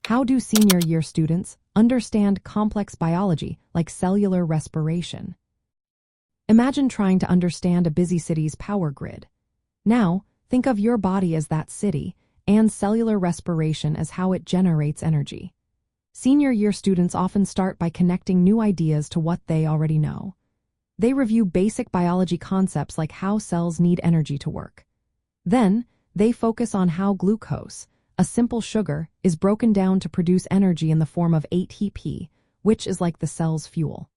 How do senior year students understand complex biology like cellular respiration? Imagine trying to understand a busy city's power grid. Now, think of your body as that city and cellular respiration as how it generates energy. Senior year students often start by connecting new ideas to what they already know. They review basic biology concepts like how cells need energy to work. Then, they focus on how glucose, a simple sugar, is broken down to produce energy in the form of ATP, which is like the cell's fuel.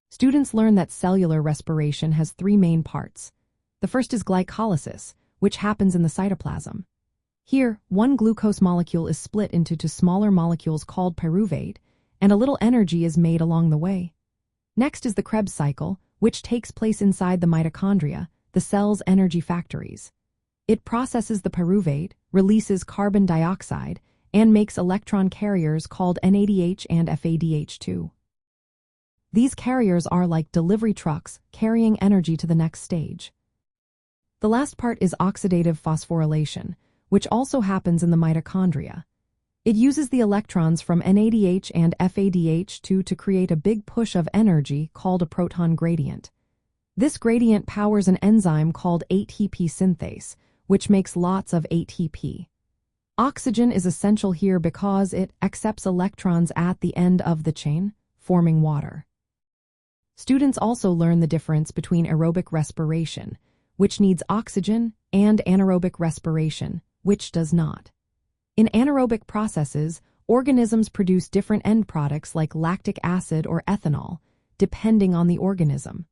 Students learn that cellular respiration has three main parts. The first is glycolysis, which happens in the cytoplasm. Here, one glucose molecule is split into two smaller molecules called pyruvate, and a little energy is made along the way. Next is the Krebs cycle, which takes place inside the mitochondria, the cell's energy factories. It processes the pyruvate, releases carbon dioxide, and makes electron carriers called NADH and FADH2. These carriers are like delivery trucks carrying energy to the next stage. The last part is oxidative phosphorylation, which also happens in the mitochondria. It uses the electrons from NADH and FADH2 to create a big push of energy called a proton gradient. This gradient powers an enzyme called ATP synthase, which makes lots of ATP. Oxygen is essential here because it accepts electrons at the end of the chain, forming water. Students also learn the difference between aerobic respiration, which needs oxygen, and anaerobic respiration, which does not. In anaerobic processes, organisms produce different end products like lactic acid or ethanol, depending on the organism.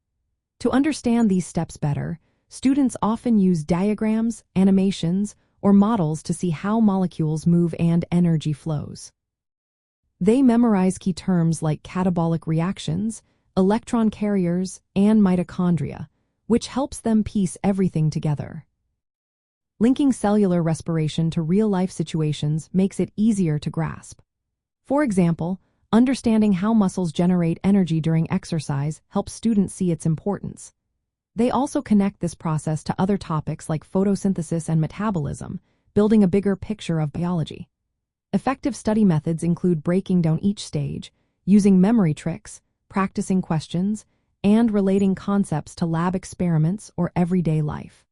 To understand these steps better, students often use diagrams, animations, or models to see how molecules move and energy flows. They memorize key terms like catabolic reactions, electron carriers, and mitochondria, which helps them piece everything together. Linking cellular respiration to real-life situations makes it easier to grasp. For example, understanding how muscles generate energy during exercise helps students see its importance. They also connect this process to other topics like photosynthesis and metabolism, building a bigger picture of biology. Effective study methods include breaking down each stage, using memory tricks, practicing questions, and relating concepts to lab experiments or everyday life.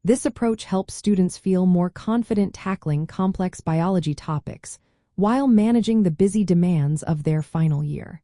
This approach helps students feel more confident tackling complex biology topics while managing the busy demands of their final year.